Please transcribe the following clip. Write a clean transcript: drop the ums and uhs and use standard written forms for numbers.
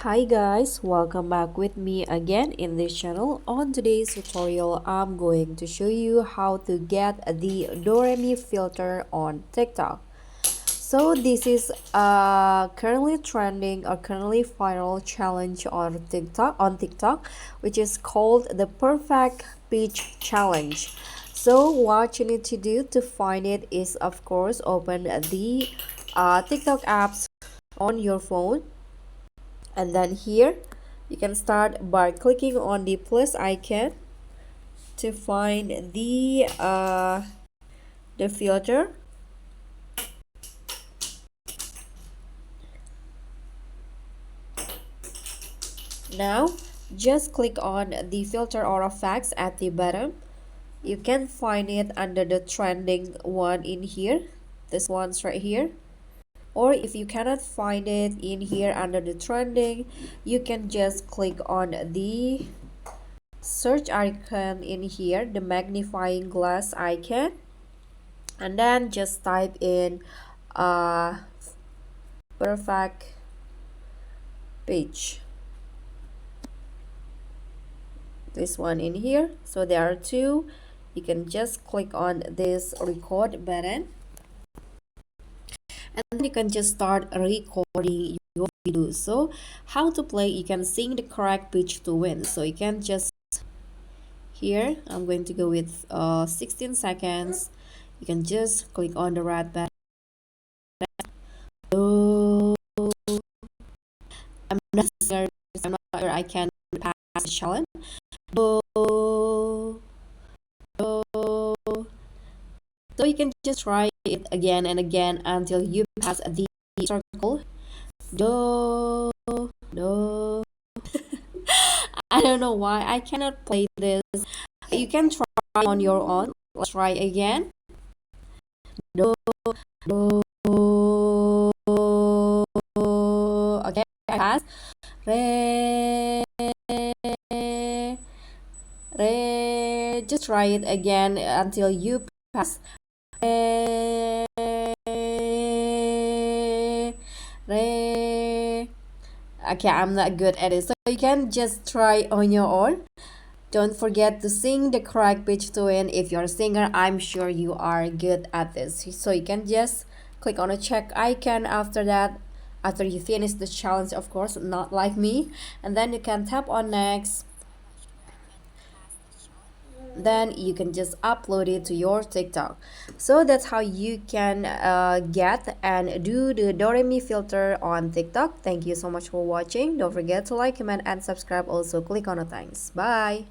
Hi guys, welcome back with me again in this channel. On today's tutorial, I'm going to show you how to get the Doremi filter on TikTok. So this is currently trending or currently viral challenge on TikTok, which is called the Perfect Peach Challenge. So what you need to do to find it is, of course, open the TikTok apps on your phone, and then here you can start by clicking on the plus icon to find the filter. Now just click on the filter or effects at the bottom. You can find it under the trending one in here, this one's right here. Or if you cannot find it in here under the trending, you can just click on the search icon in here, the magnifying glass icon, and then just type in perfect page, this one in here. So there are two. You can just click on this record button, and then you can just start recording your video. So how to play, you can sing the correct pitch to win. So you can just, here I'm going to go with 16 seconds. You can just click on the red button. Oh, I'm not sure, I can pass the challenge. Oh, oh. So you can just try it again and again until you pass the circle. Do, do. I don't know why I cannot play this. You can try on your own. Let's try again. Do, do. Okay, I pass. Re, re. Just try it again until you pass. Re, re. Okay, I'm not good at it. So you can just try on your own. Don't forget to sing the correct pitch to win. If you're a singer, I'm sure you are good at this. So you can just click on a check icon after that, after you finish the challenge, of course, not like me. And then you can tap on next. Then you can just upload it to your TikTok. So that's how you can get and do the Doremi filter on TikTok. Thank you so much for watching. Don't forget to like, comment, and subscribe. Also click on the thanks. Bye.